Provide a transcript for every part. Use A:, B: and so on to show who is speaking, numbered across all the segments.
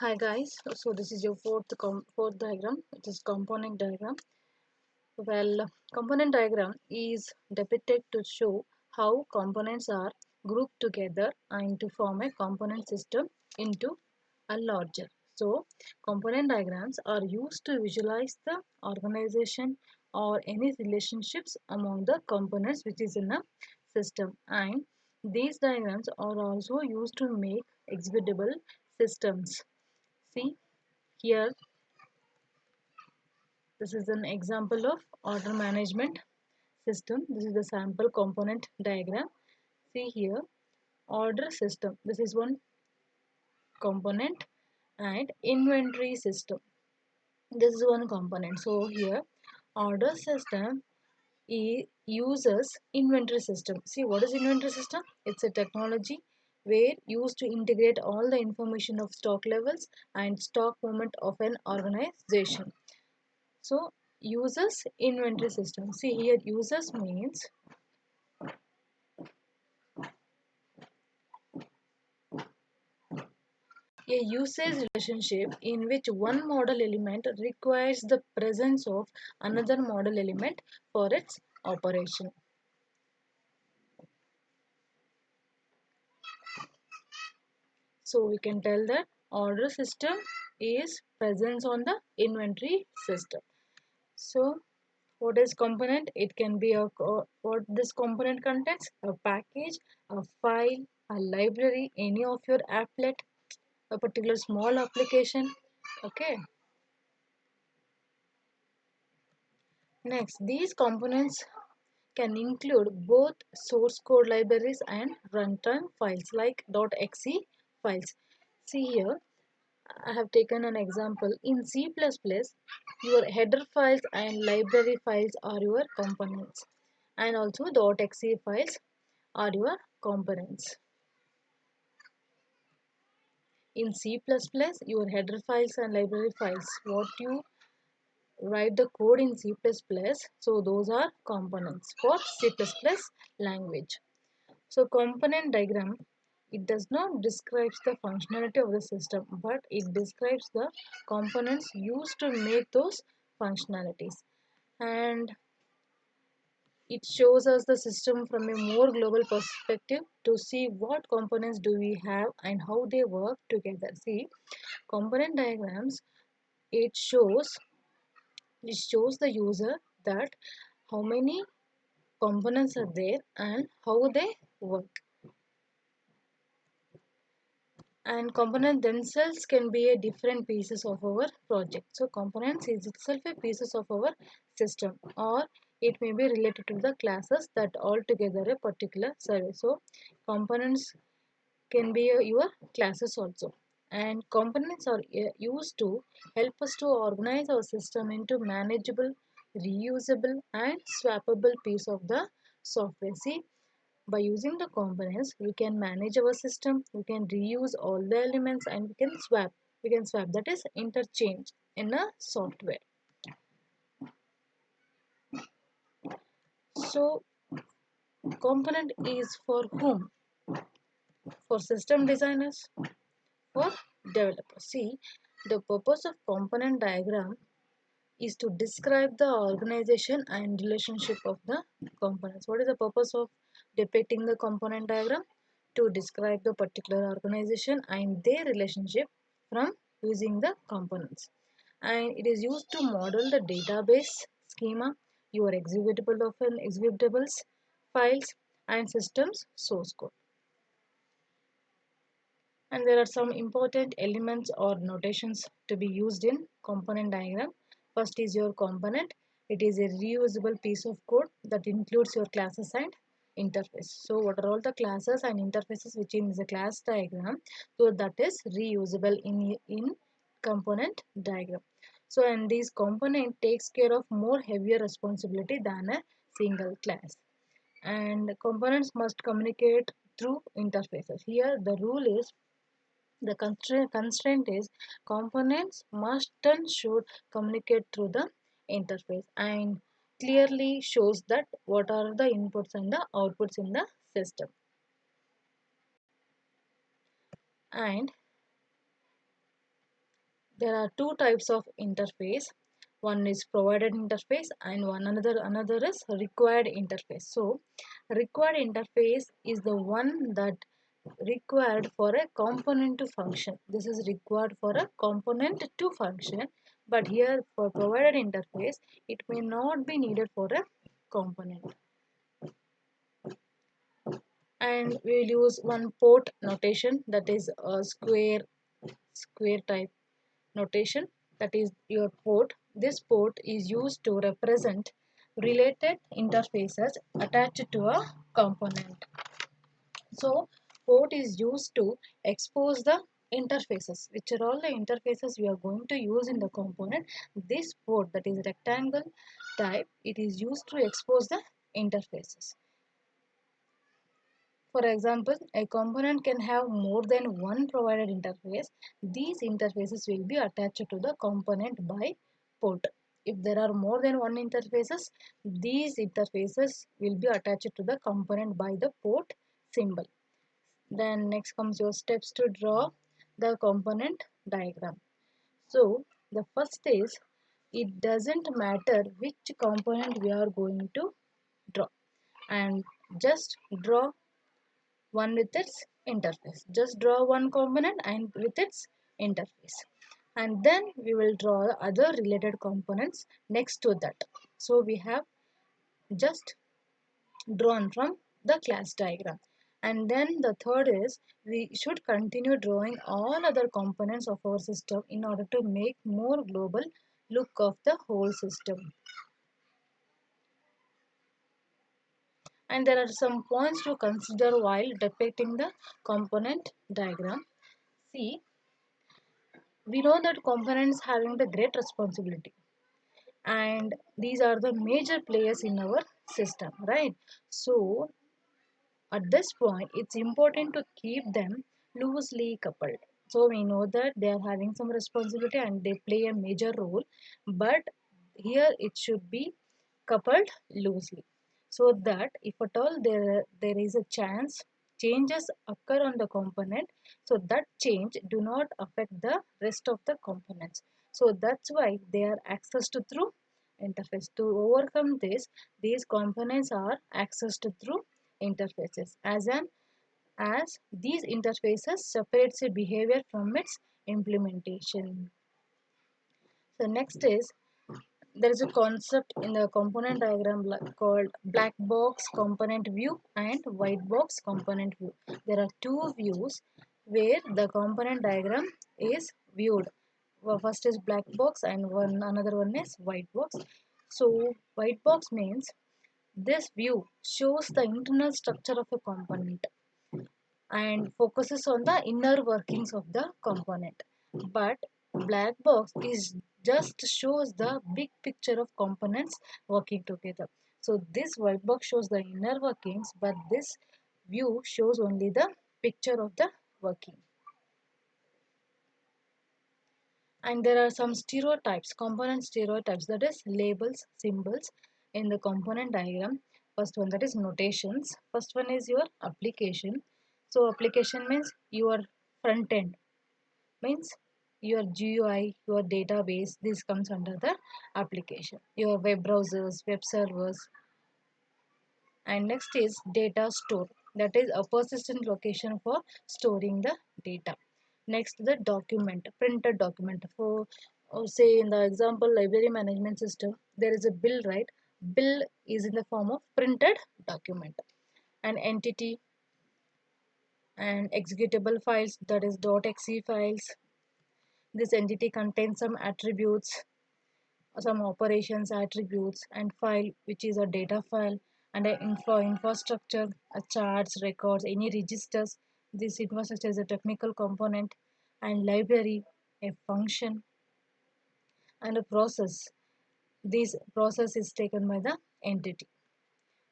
A: Hi guys, so this is your fourth diagram, which is component diagram. Well, component diagram is depicted to show how components are grouped together and to form a component system into a larger. So, component diagrams are used to visualize the organization or any relationships among the components which is in a system, and these diagrams are also used to make executable systems. See here, this is an example of order management system. This is the sample component diagram. See here, order system. This is one component, and inventory system. This is one component. So here, order system uses inventory system. See, what is inventory system? It's a technology where used to integrate all the information of stock levels and stock movement of an organization. So users inventory system. See here, users means a usage relationship in which one model element requires the presence of another model element for its operation. So we can tell that order system is presence on the inventory system. So what is component? It can be what this component contains: a package, a file, a library, any of your applet, a particular small application. Okay. Next, these components can include both source code libraries and runtime files like .exe files. See here, I have taken an example. In C++, your header files and library files are your components, and also .exe files are your components. In C++, your header files and library files, what you write the code in C++, so those are components for C++ language. So component diagram, it does not describe the functionality of the system, but it describes the components used to make those functionalities. And it shows us the system from a more global perspective to see what components do we have and how they work together. See, component diagrams, it shows it shows the user that how many components are there and how they work. And components themselves can be a different pieces of our project. So components is itself a pieces of our system, or it may be related to the classes that all together a particular service. So components can be your classes also, and components are used to help us to organize our system into manageable, reusable and swappable piece of the software. See, by using the components, we can manage our system, we can reuse all the elements, and we can swap, that is interchange in a software. So component is for whom? For system designers, for developers. See, the purpose of component diagram is to describe the organization and relationship of the components. What is the purpose of depicting the component diagram? To describe the particular organization and their relationship from using the components. And it is used to model the database schema, your executable of an executables, files, and systems source code. And there are some important elements or notations to be used in component diagram. First is your component. It is a reusable piece of code that includes your classes and interface. So what are all the classes and interfaces which in the class diagram? So that is reusable in component diagram. So and this component takes care of more heavier responsibility than a single class. And components must communicate through interfaces. Here the rule is, the constraint is, components must and should communicate through the interface, and clearly shows that what are the inputs and the outputs in the system. And There are two types of interface. One is provided interface and another is required interface. So required interface is the one that required for a component to function. This is required for a component to function, but here for provided interface it may not be needed for a component. And we will use one port notation, that is a square type notation, that is your port. This port is used to represent related interfaces attached to a component. So port is used to expose the interfaces, which are all the interfaces we are going to use in the component. This port, that is rectangle type, it is used to expose the interfaces. For example, a component can have more than one provided interface. These interfaces will be attached to the component by port. If there are more than one interfaces, these interfaces will be attached to the component by the port symbol. Then next comes your steps to draw the component diagram. So the first is, it doesn't matter which component we are going to draw, and just draw one with its interface. Just draw one component and with its interface, and then we will draw other related components next to that. So we have just drawn from the class diagram. And then the third is, we should continue drawing all other components of our system in order to make more global look of the whole system. And there are some points to consider while depicting the component diagram. See, we know that components having the great responsibility, and these are the major players in our system, right? So at this point, it's important to keep them loosely coupled. So we know that they are having some responsibility and they play a major role, but here it should be coupled loosely, so that if at all there is a chance changes occur on the component, so that change do not affect the rest of the components. So that's why they are accessed through interface. To overcome this, these components are accessed through interfaces, as these interfaces separates a behavior from its implementation. So next is, there is a concept in the component diagram called black box component view and white box component view. There are two views where the component diagram is viewed. First is black box and another one is white box. So white box means this view shows the internal structure of a component and focuses on the inner workings of the component. But black box is just shows the big picture of components working together. So this white box shows the inner workings, but this view shows only the picture of the working. And there are some stereotypes, component stereotypes, that is labels, symbols in the component diagram. First one, that is notations. First one is your application. So application means your front end, means your GUI, your database. This comes under the application, your web browsers, web servers. And next is data store, that is a persistent location for storing the data. Next, the document, printed document. For say in the example library management system, there is a bill, right? Bill is in the form of printed document. An entity and executable files, that is .exe files. This entity contains some attributes, some operations attributes, and file which is a data file, and an infrastructure, a charts, records, any registers. This infrastructure is a technical component, and library, a function, and a process. This process is taken by the entity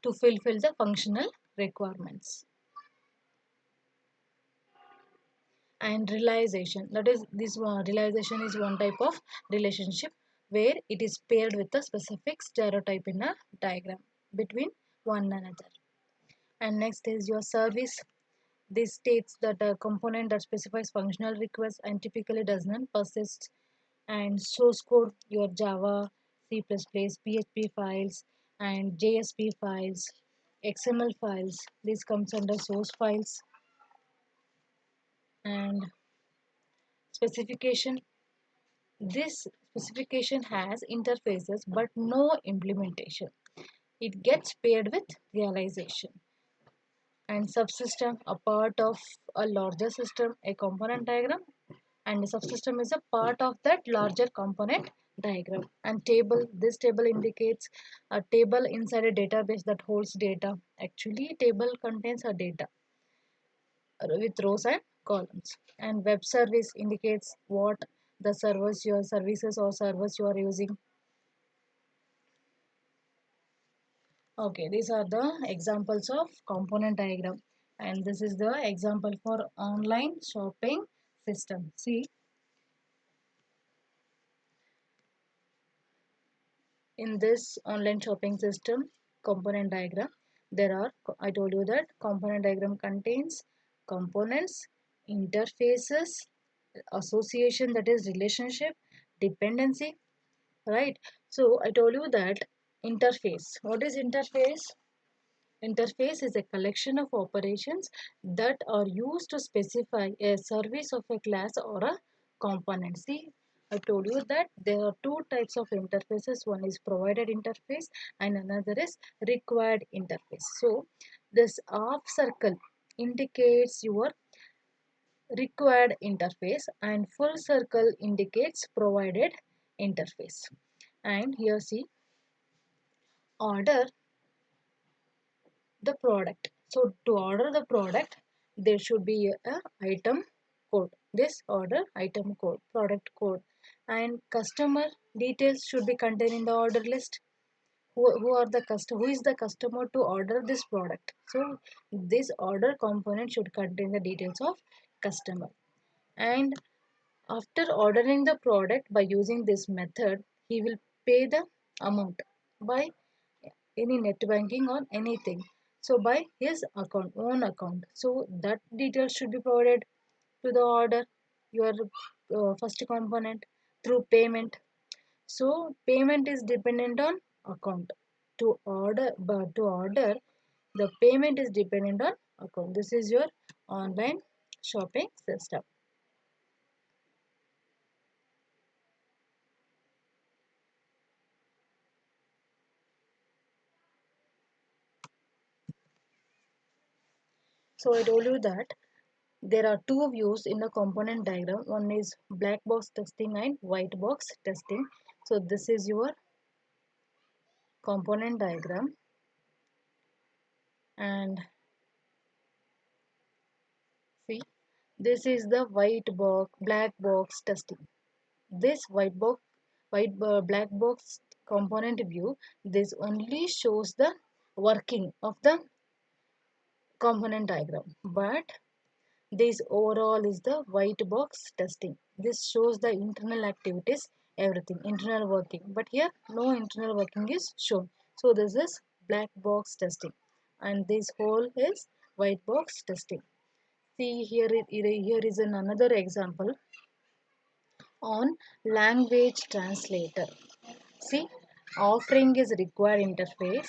A: to fulfill the functional requirements. And realization, that is this one, realization is one type of relationship where it is paired with a specific stereotype in a diagram between one another. And next is your service. This states that a component that specifies functional requests and typically does not persist and source code, your Java, C++, PHP files, and JSP files, XML files. This comes under source files. And specification. This specification has interfaces but no implementation. It gets paired with realization. And subsystem, a part of a larger system, a component diagram, and the subsystem is a part of that larger component diagram. And table, this table indicates a table inside a database that holds data. Actually, table contains a data with rows and columns. And web service indicates what the servers, your services or servers you are using. Okay, these are the examples of component diagram, and this is the example for online shopping system. See, in this online shopping system component diagram, there are, I told you that component diagram contains components, interfaces, association, that is relationship, dependency, right? So I told you that interface. What is interface? Interface is a collection of operations that are used to specify a service of a class or a component. See, I told you that there are two types of interfaces. One is provided interface and another is required interface. So, this half circle indicates your required interface and full circle indicates provided interface. And here see, order the product. So to order the product, there should be a item code. This order item code, product code, and customer details should be contained in the order list. Who are the customer? Who is the customer to order this product? So this order component should contain the details of customer. And after ordering the product by using this method, he will pay the amount by any net banking or anything, so by his account, own account. So that details should be provided to the order, your first component, through payment. So payment is dependent on account. To order the payment is dependent on account. This is your online shopping system. So I told you that there are two views in the component diagram. One is black box testing and white box testing. So this is your component diagram, and see, this is the white box black box testing. This black box component view, this only shows the working of the component diagram, but this overall is the white box testing. This shows the internal activities, everything, internal working. But here no internal working is shown. So this is black box testing. And this whole is white box testing. See here, here is another example on language translator. See, offering is required interface.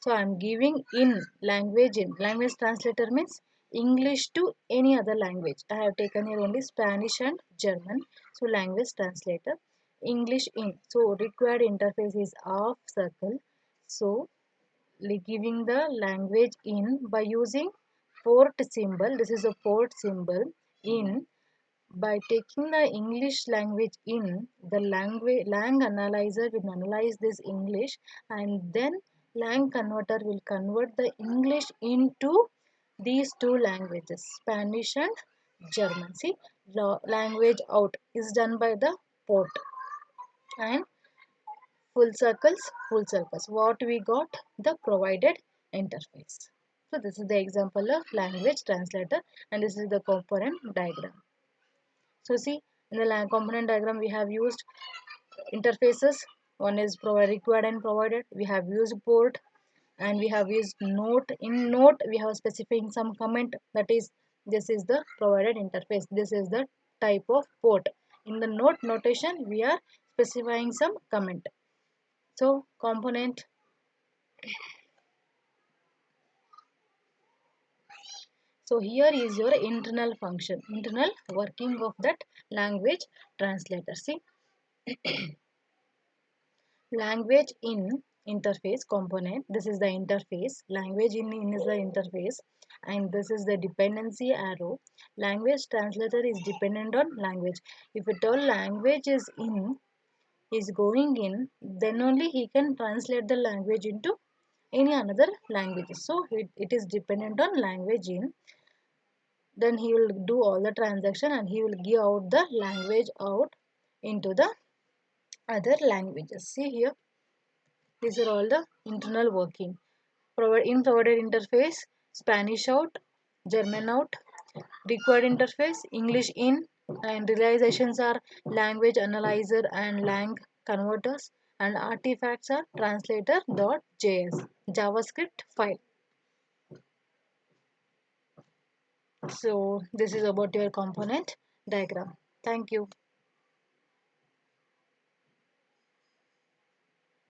A: So I'm giving in language in. Language translator means English to any other language. I have taken here only Spanish and German. So language translator, English in. So required interface is half circle. So giving the language in by using port symbol. This is a port symbol in. By taking the English language in, the language lang analyzer will analyze this English, and then lang converter will convert the English into these two languages, Spanish and German. See, language out is done by the port. And full circles. What we got? The provided interface. So this is the example of language translator, and this is the component diagram. So see, in the component diagram we have used interfaces. One is required and provided. We have used port, and we have used note. In note we have specifying some comment, that is, this is the provided interface. This is the type of port. In the note notation, we are specifying some comment. So component. So here is your internal function, internal working of that language translator. See, language in interface component. This is the interface. Language in is the interface, and this is the dependency arrow. Language translator is dependent on language. If at all language is going in, then only he can translate the language into any another language. So it is dependent on language in. Then he will do all the transaction and he will give out the language out into the other languages. See here, these are all the internal working. In provided interface, Spanish out, German out, required interface, English in, and realizations are language analyzer and lang converters, and artifacts are translator.js JavaScript file. So this is about your component diagram. Thank you.